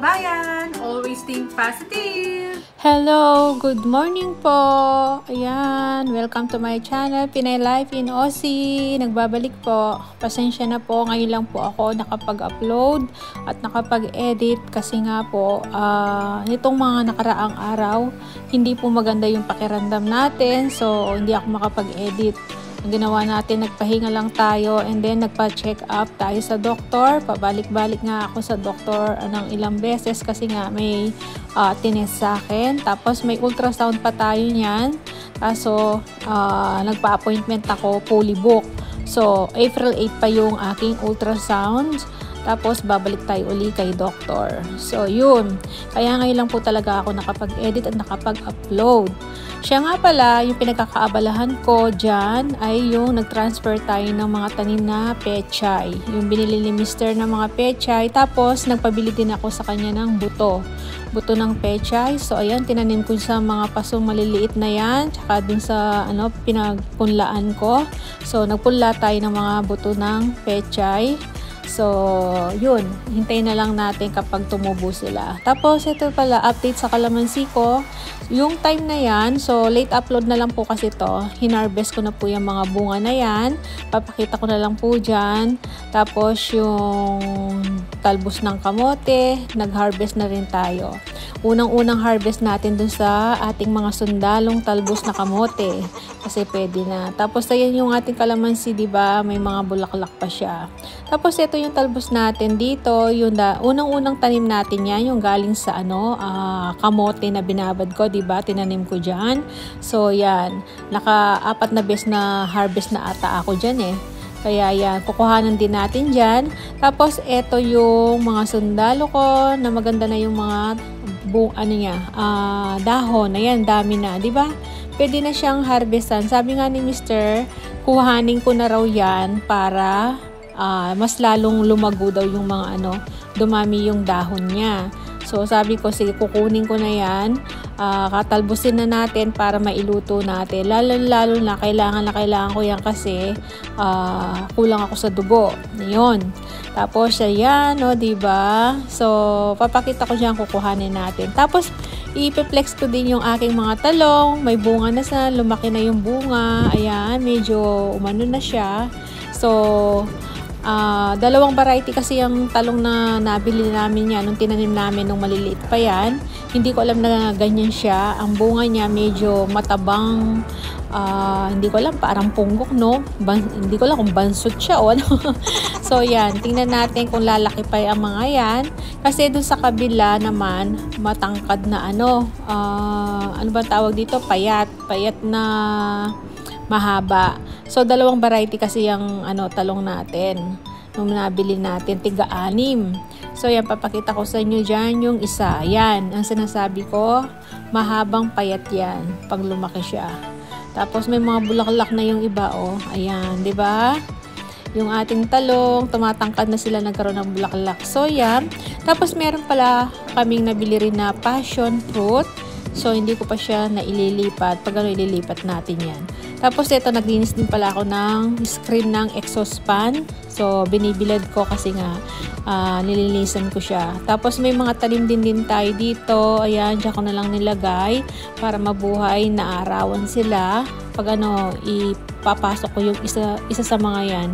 kabayan! Always think positive! Hello! Good morning po! Ayan, welcome to my channel, Pinay Life in Aussie. Nagbabalik po. Pasensya na po, ngayon lang po ako nakapag-upload at nakapag-edit kasi nga po, nitong mga nakaraang araw, hindi po maganda yung pakiramdam natin. So, hindi ako makapag-edit. Ang ginawa natin, nagpahinga lang tayo and then nagpa-check up tayo sa doktor. Pabalik-balik nga ako sa doktor ng ilang beses kasi nga may tinest sa akin. Tapos may ultrasound pa tayo niyan. Kaso nagpa-appointment ako, fully book. So April 8 pa yung aking ultrasound. Tapos babalik tayo uli kay doktor. So yun, kaya ngayon lang po talaga ako nakapag-edit at nakapag-upload. Siya nga pala, yung pinagkakaabalahan ko dyan ay yung nag-transfer tayo ng mga tanim na pechay. Yung binili ni Mr. ng mga pechay. Tapos nagpabili din ako sa kanya ng buto. Buto ng pechay. So ayan, tinanim ko sa mga pasong maliliit na yan. Tsaka dun sa pinagpunlaan ko. So nagpunla tayo ng mga buto ng pechay. So, yun. Hintayin na lang natin kapag tumubo sila. Tapos, ito pala, update sa kalamansi ko. Yung time na yan, so late upload na lang po kasi to. Hinarvest ko na po yung mga bunga na yan. Papakita ko na lang po dyan. Tapos, yung talbos ng kamote, nag-harvest na rin tayo. Unang-unang harvest natin dun sa ating mga sundalong talbos na kamote. Kasi pwede na. Tapos, ayan yung ating kalamansi, diba? May mga bulaklak pa siya. Tapos, ito yung talbos natin dito. Yung unang-unang tanim natin yan, yung galing sa kamote na binabad ko, diba? Tinanim ko dyan. So, yan. Naka-4 na beses na harvest na ata ako dyan eh. Kaya yan, kukuhanan din natin dyan. Tapos, ito yung mga sundalo ko na maganda na yung mga dahon. Ayan, dami na, di ba? Pwede na siyang harvestan. Sabi nga ni Mr., kuhanin ko na raw yan para mas lalong lumago daw yung mga dumami yung dahon niya. So, sabi ko, sige, kukunin ko na yan. Katalbusin na natin para mailuto natin. Lalo na kailangan ko yan kasi kulang ako sa dugo. Yun. Tapos, ayan, diba? So, papakita ko dyan, kukuhanin natin. Tapos, ipiplex ko din yung aking mga talong. May bunga na lumaki na yung bunga. Ayan, medyo umano na siya. So, dalawang variety kasi yung talong na nabili namin yan nung tinanim namin nung maliliit pa yan. Hindi ko alam na ganyan siya. Ang bunga niya medyo matabang, hindi ko alam, parang punggok, no? Hindi ko alam kung bansot siya o ano. So yan, tingnan natin kung lalaki pa yung mga yan. Kasi dun sa kabila naman, matangkad na ano ba tawag dito? Payat na mahaba. So, dalawang variety kasi yung talong natin. Nung nabili natin, tiga-6. So, yan, papakita ko sa inyo dyan yung isa. Yan, ang sinasabi ko, mahabang payat yan pag lumaki siya. Tapos, may mga bulaklak na yung iba, Ayan, di ba? Yung ating talong, tumatangkad na sila, nagkaroon ng bulaklak. So, yan. Tapos, meron pala kaming nabili rin na passion fruit. So, hindi ko pa siya naililipat. Pag ililipat natin yan. Tapos, ito, naglinis din pala ako ng screen ng exhaust fan. So, binibilad ko kasi nga, nilinisan ko siya. Tapos, may mga talim din tayo dito. Ayan, dyan ko na lang nilagay para mabuhay, naarawan sila. Pag ipapasok ko yung isa sa mga yan,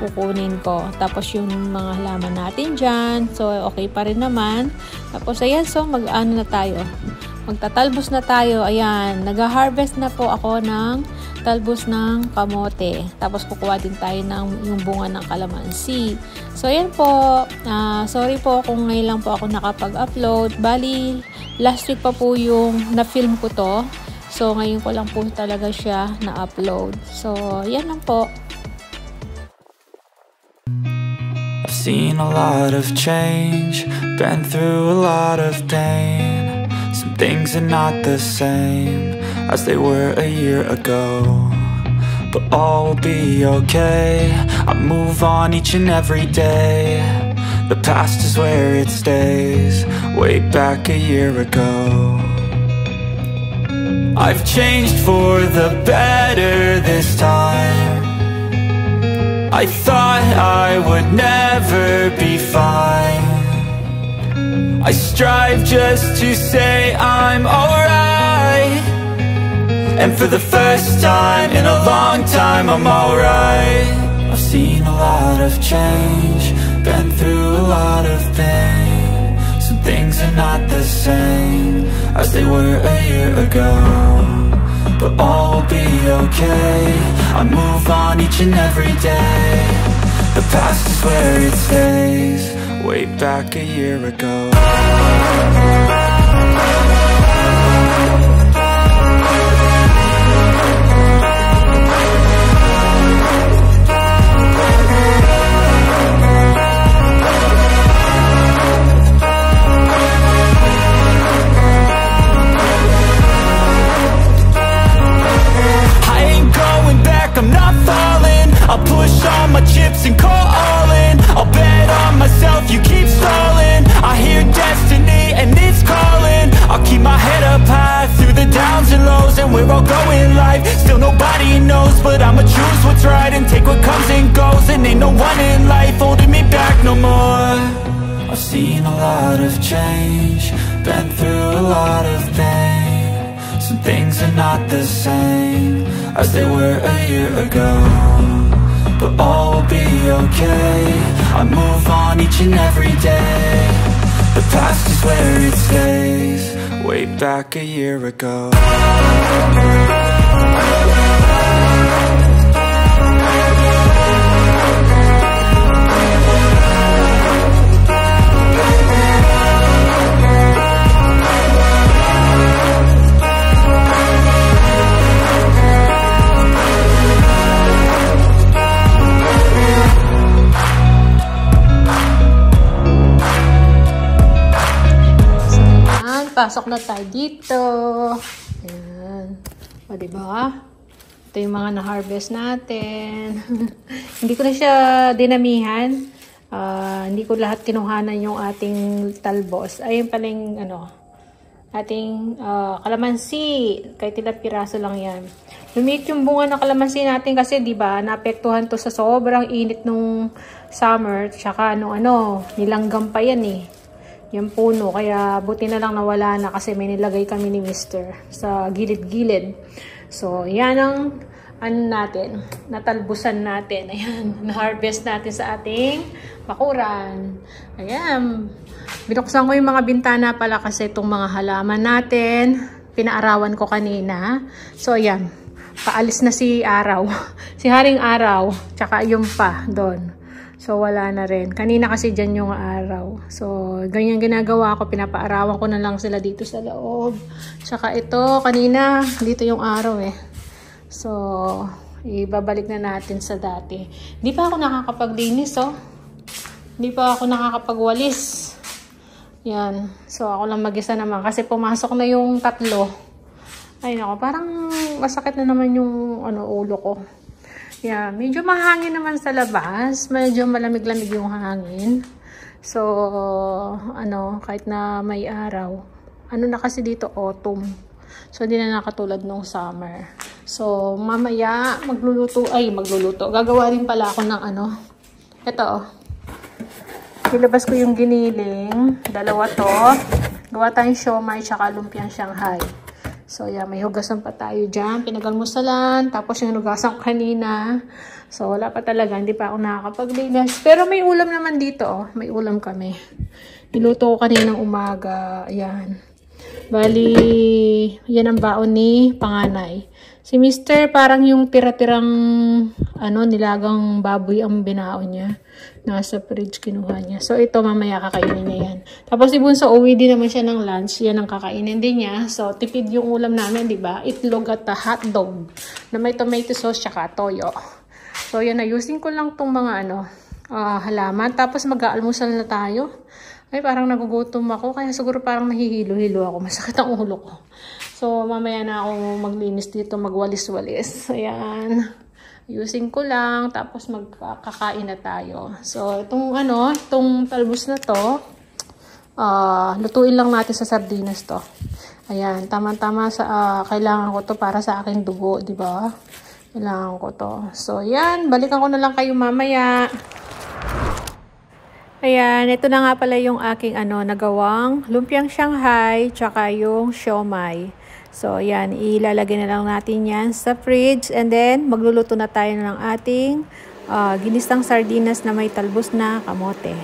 kukunin ko. Tapos, yung mga halaman natin dyan. So, okay pa rin naman. Tapos, ayan, so, na tayo. Magtatalbos na tayo. Ayan, nag-harvest na po ako ng talbos ng kamote. Tapos kukuha din tayo ng yung bunga ng kalamansi. So ayan po, sorry po kung ngayon lang po ako nakapag-upload. Bali, last week pa po yung na-film ko to. So ngayon ko lang po talaga siya na-upload. So yan lang po. I've seen a lot of change, been through a lot of pain. Some things are not the same as they were a year ago, but all will be okay. I move on each and every day. The past is where it stays, way back a year ago. I've changed for the better this time. I thought I would never be fine. I strive just to say I'm alright. And for the first time in a long time, I'm alright. I've seen a lot of change, been through a lot of pain. Some things are not the same as they were a year ago, but all will be okay. I move on each and every day. The past is where it stays, way back a year ago. I'm not falling, I'll push all my chips and call all in. I'll bet on myself, you keep stalling. I hear destiny and it's calling. I'll keep my head up high through the downs and lows. And we're all going life, still nobody knows. But I'ma choose what's right and take what comes and goes. And ain't no one in life holding me back no more. I've seen a lot of change, been through a lot of pain. Some things are not the same as they were a year ago, but all will be okay. I move on each and every day. The past is where it stays, way back a year ago. Pasok na tayo dito. Ayan. O, diba? Ito yung mga na-harvest natin. Hindi ko na siya dinamihan. Hindi ko lahat kinuhanan yung ating talbos. Ayun pala yung, ating kalamansi. Kahit ilang piraso lang yan. Lumiit yung bunga ng kalamansi natin kasi, diba, naapektuhan to sa sobrang init nung summer. Tsaka, nilanggam pa yan eh. Yung puno, kaya buti na lang nawala na kasi may nilagay kami ni Mr. sa gilid-gilid. So, yan ang natin, natalbusan natin. Ayan, na-harvest natin sa ating bakuran. Ayan, binuksan ko yung mga bintana pala kasi itong mga halaman natin, pinaarawan ko kanina. So, ayan, paalis na si Araw, si Haring Araw, tsaka yung pa doon. So, wala na rin. Kanina kasi dyan yung araw. So, ganyan ginagawa ko. Pinapaarawan ko na lang sila dito sa loob. Tsaka ito, kanina, dito yung araw eh. So, ibabalik na natin sa dati. Hindi pa ako nakakapaglinis, oh. Hindi pa ako nakakapagwalis. Yan. So, ako lang mag-isa naman. Kasi pumasok na yung 3. Ay, nako. Parang masakit na naman yung ulo ko. Yeah, medyo mahangin naman sa labas. Medyo malamig-lamig yung hangin. So, kahit na may araw. Na kasi dito, autumn. So, hindi na nakatulad nung summer. So, mamaya, magluluto. Gagawa rin pala ako ng ito, oh. Ilabas ko yung giniling. 2 to. Gawa tayong siomai tsaka lumpiang Shanghai. So, yeah, may hugasan pa tayo dyan. Pinagalmusalan. Tapos yung hugasan kanina. So, wala pa talaga. Hindi pa ako nakakapaglinis. Pero may ulam naman dito, oh. May ulam kami. Niluto ko kaninang umaga. Ayan. Bali, yan ang baon ni panganay. Si Mr. parang yung tira-tirang nilagang baboy ang binaon niya. Nasa fridge kinuha niya. So, ito mamaya kakainin niya yan. Tapos, si Bunso, uwi din naman siya ng lunch. Yan ang kakainin din niya. So, tipid yung ulam namin, di ba? Itlog at hotdog na may tomato sauce tsaka toyo. So, yan, ayusin ko lang tong mga halaman. Tapos, mag-aalmusal na tayo. Ay, parang nagugutom ako. Kaya siguro parang nahihilo-hilo ako. Masakit ang ulo ko. So, mamaya na ako maglinis dito, magwalis-walis. Ayan. Ayusin ko lang. Tapos, magkakain na tayo. So, itong talbos na to, lutuin lang natin sa sardinas to. Ayan. Tama-tama sa, kailangan ko to para sa aking dugo, di ba? Kailangan ko to. So, ayan. Balikan ko na lang kayo mamaya. Ayan, ito na nga pala yung aking nagawang lumpiang Shanghai tsaka yung siomai. So, ayan, ilalagay na lang natin yan sa fridge and then magluluto na tayo ng ating ginisang sardinas na may talbos na kamote.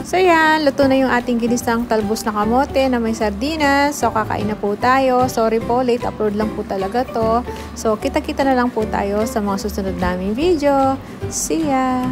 So yan, luto na yung ating ginisang talbos na kamote na may sardinas. So kakain na po tayo. Sorry po, late upload lang po talaga to. So kita-kita na lang po tayo sa mga susunod naming video. See ya!